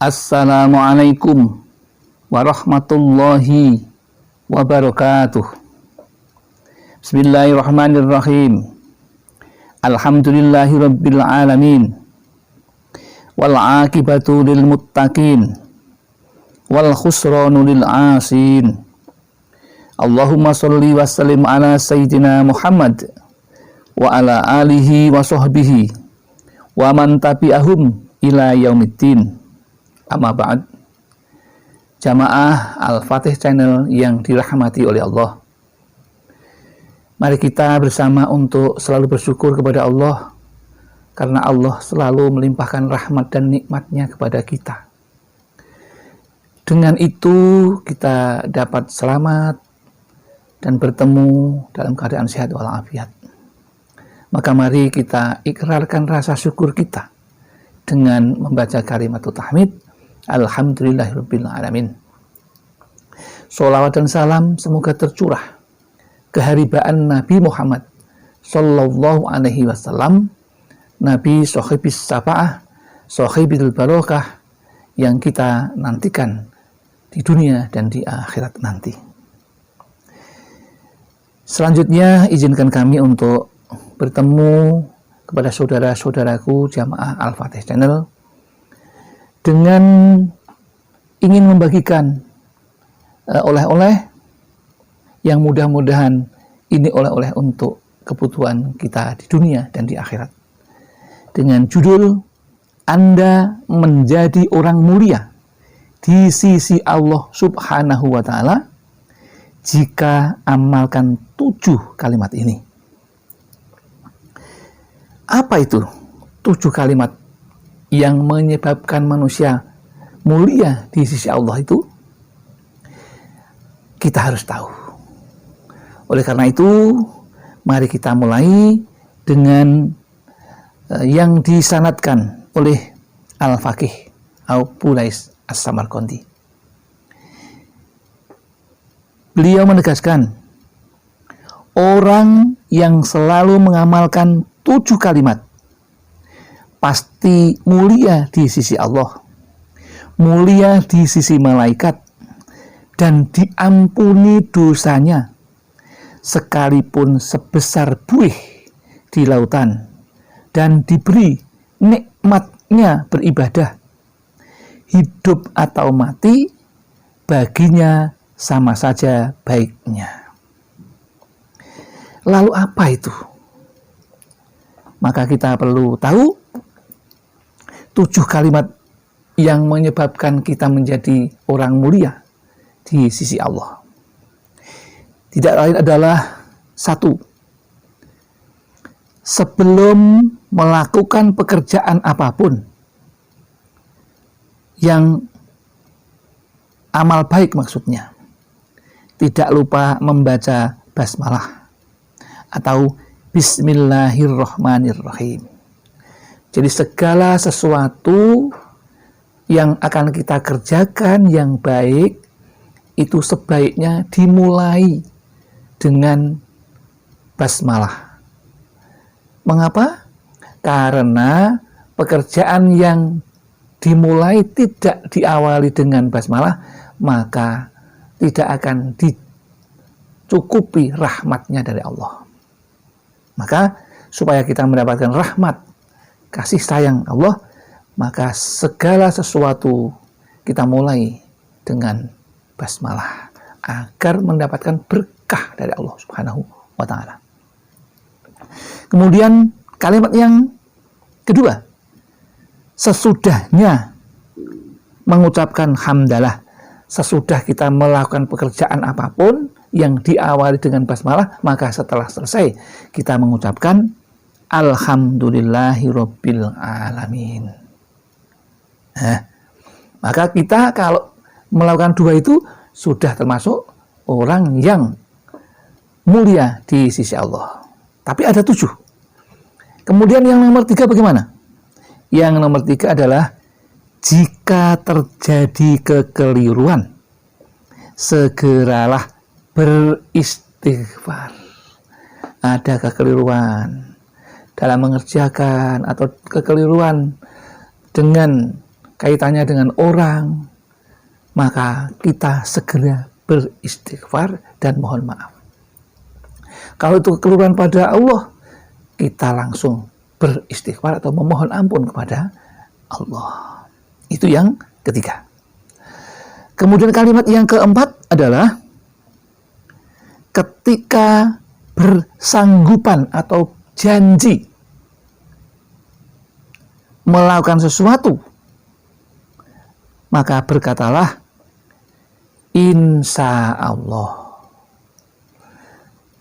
Assalamualaikum warahmatullahi wabarakatuh. Bismillahirrahmanirrahim. Alhamdulillahi rabbil alamin. Wal aqibatu lil muttaqin. Wal khusranu lil asin. Allahumma sholli wa sallim ala sayyidina Muhammad wa ala alihi wa sahbihi wa man tabi'ahum ila yaumiddin. Amma ba'd. Jamaah Al-Fatih Channel yang dirahmati oleh Allah, mari kita bersama untuk selalu bersyukur kepada Allah, karena Allah selalu melimpahkan rahmat dan nikmatnya kepada kita. Dengan itu kita dapat selamat dan bertemu dalam keadaan sehat walafiat. Maka mari kita ikrarkan rasa syukur kita dengan membaca kalimat tahmid, Alhamdulillahirabbil alamin. Sholawat dan salam semoga tercurah keharibaan Nabi Muhammad sallallahu alaihi wasallam, Nabi Sohibis Syafa'ah, Sohibil Barokah, yang kita nantikan di dunia dan di akhirat nanti. Selanjutnya izinkan kami untuk bertemu kepada saudara-saudaraku jamaah Al-Fatih Channel dengan ingin membagikan oleh-oleh yang mudah-mudahan ini oleh-oleh untuk kebutuhan kita di dunia dan di akhirat, dengan judul Anda menjadi orang mulia di sisi Allah Subhanahu wa Ta'ala jika amalkan 7 kalimat ini. Apa itu 7 kalimat yang menyebabkan manusia mulia di sisi Allah itu? Kita harus tahu. Oleh karena itu, mari kita mulai dengan yang disanadkan oleh Al-Faqih Abu Lais As-Samarqandi. Beliau menegaskan, orang yang selalu mengamalkan 7 kalimat pasti mulia di sisi Allah, mulia di sisi malaikat, dan diampuni dosanya sekalipun sebesar buih di lautan, dan diberi nikmatnya beribadah. Hidup atau mati baginya sama saja baiknya. Lalu apa itu? Maka kita perlu tahu 7 kalimat yang menyebabkan kita menjadi orang mulia di sisi Allah. Tidak lain adalah 1. Sebelum melakukan pekerjaan apapun yang amal baik maksudnya, tidak lupa membaca basmalah atau Bismillahirrahmanirrahim. Jadi segala sesuatu yang akan kita kerjakan yang baik itu sebaiknya dimulai dengan basmalah. Mengapa? Karena pekerjaan yang dimulai tidak diawali dengan basmalah, maka tidak akan dicukupi rahmatnya dari Allah. Maka supaya kita mendapatkan rahmat kasih sayang Allah, maka segala sesuatu kita mulai dengan basmalah agar mendapatkan berkah dari Allah Subhanahu wa Ta'ala. Kemudian kalimat yang kedua, sesudahnya mengucapkan hamdalah, sesudah kita melakukan pekerjaan apapun yang diawali dengan basmalah, maka setelah selesai kita mengucapkan Alhamdulillahirabbil alamin. Maka kita kalau melakukan 2 itu sudah termasuk orang yang mulia di sisi Allah. Tapi ada 7. Kemudian yang nomor 3 bagaimana? Yang nomor 3 adalah jika terjadi kekeliruan, segeralah beristighfar. Ada kekeliruan dalam mengerjakan atau kekeliruan dengan kaitannya dengan orang, maka kita segera beristighfar dan mohon maaf. Kalau itu kekeluruan pada Allah, kita langsung beristighfar atau memohon ampun kepada Allah. Itu yang ketiga. Kemudian kalimat yang keempat adalah ketika bersanggupan atau janji melakukan sesuatu, maka berkatalah insya Allah.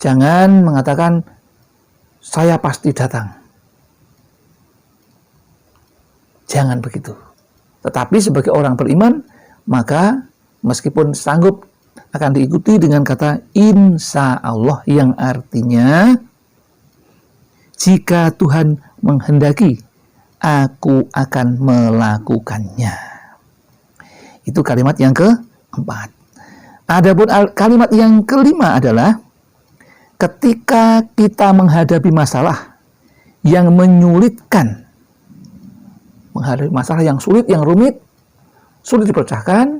Jangan mengatakan saya pasti datang. Jangan begitu. Tetapi sebagai orang beriman, maka meskipun sanggup akan diikuti dengan kata insya Allah, yang artinya jika Tuhan menghendaki, aku akan melakukannya. Itu kalimat yang keempat. Adapun kalimat yang kelima adalah ketika kita menghadapi masalah yang menyulitkan, menghadapi masalah yang sulit, yang rumit, sulit dipecahkan,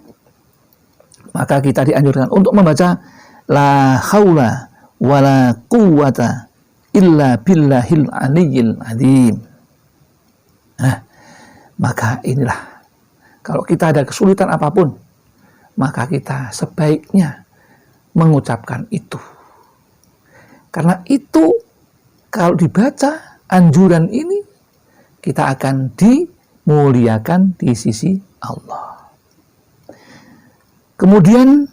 maka kita dianjurkan untuk membaca la haula wala quwwata illa billahil aliyyil azim. Nah, maka inilah, kalau kita ada kesulitan apapun, maka kita sebaiknya mengucapkan itu. Karena itu, kalau dibaca anjuran ini, kita akan dimuliakan di sisi Allah. Kemudian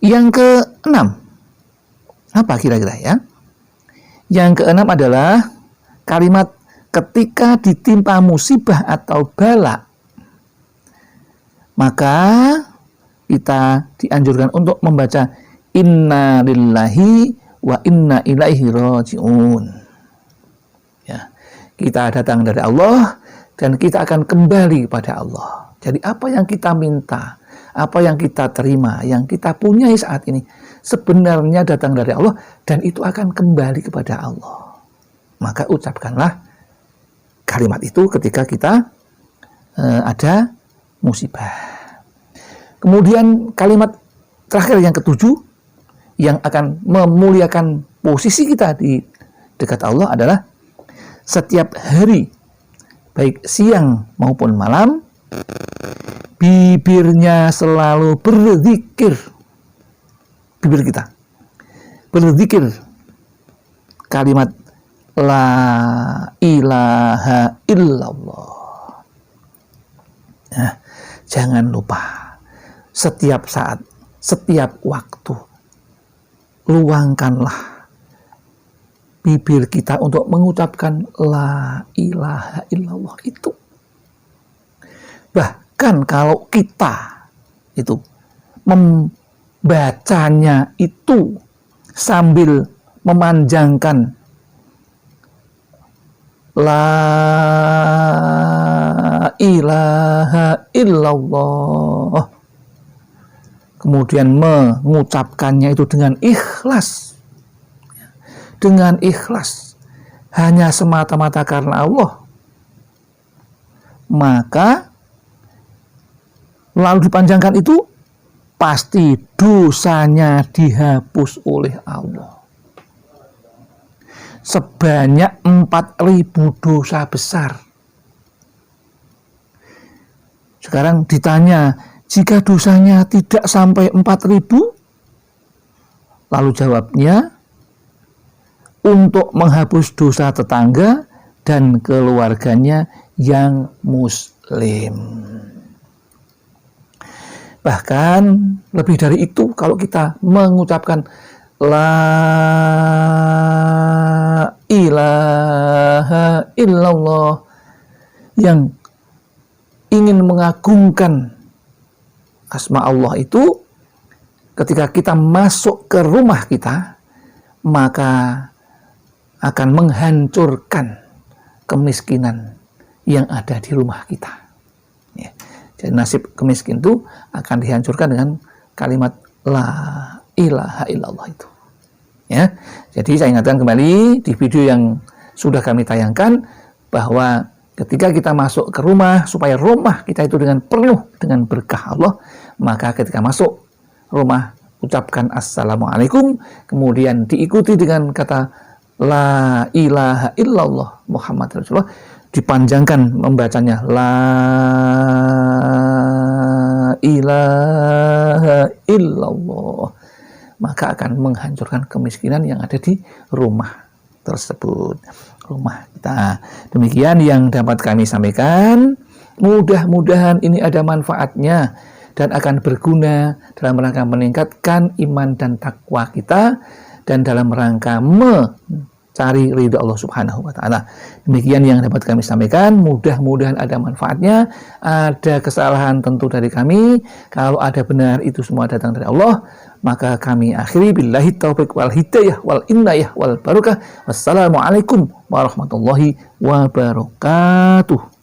yang keenam, apa kira-kira ya? Yang keenam adalah kalimat ketika ditimpa musibah atau bala, maka kita dianjurkan untuk membaca inna lillahi wa inna ilaihi raji'un. Ya, kita datang dari Allah dan kita akan kembali kepada Allah. Jadi apa yang kita minta, apa yang kita terima, yang kita punyai saat ini, sebenarnya datang dari Allah dan itu akan kembali kepada Allah. Maka ucapkanlah kalimat itu ketika kita ada musibah. Kemudian kalimat terakhir yang ketujuh, yang akan memuliakan posisi kita di dekat Allah adalah setiap hari, baik siang maupun malam, bibirnya selalu berzikir. Bibir kita berzikir kalimat la ilaha illallah. Nah, jangan lupa setiap saat, setiap waktu, luangkanlah bibir kita untuk mengucapkan la ilaha illallah itu. Bahkan kalau kita itu membacanya itu sambil memanjangkan la ilaha illallah, kemudian mengucapkannya itu dengan ikhlas, hanya semata-mata karena Allah, maka lalu dipanjangkan itu, pasti dosanya dihapus oleh Allah sebanyak 4.000 dosa besar. Sekarang ditanya, jika dosanya tidak sampai 4.000, lalu jawabnya, untuk menghapus dosa tetangga dan keluarganya yang muslim. Bahkan lebih dari itu, kalau kita mengucapkan la ilaha illallah, yang ingin mengagungkan asma Allah itu, ketika kita masuk ke rumah kita, maka akan menghancurkan kemiskinan yang ada di rumah kita. Ya. Jadi nasib kemiskin itu akan dihancurkan dengan kalimat la ilaha illallah itu. Ya. Jadi saya ingatkan kembali di video yang sudah kami tayangkan bahwa Ketika kita masuk ke rumah, supaya rumah kita itu dengan penuh dengan berkah Allah, maka ketika masuk rumah, ucapkan Assalamualaikum, kemudian diikuti dengan kata La ilaha illallah Muhammad Rasulullah, dipanjangkan membacanya La ilaha illallah, maka akan menghancurkan kemiskinan yang ada di rumah tersebut, rumah kita. Demikian yang dapat kami sampaikan. Mudah-mudahan ini ada manfaatnya dan akan berguna dalam rangka meningkatkan iman dan takwa kita dan dalam rangka mencari ridha Allah Subhanahu wa taala. Demikian yang dapat kami sampaikan. Mudah-mudahan ada manfaatnya. Ada kesalahan tentu dari kami. Kalau ada benar, itu semua datang dari Allah. Maka kami akhiri billahi taufiq wal hidayah wal inayah wal barakah. Wassalamualaikum warahmatullahi wabarakatuh.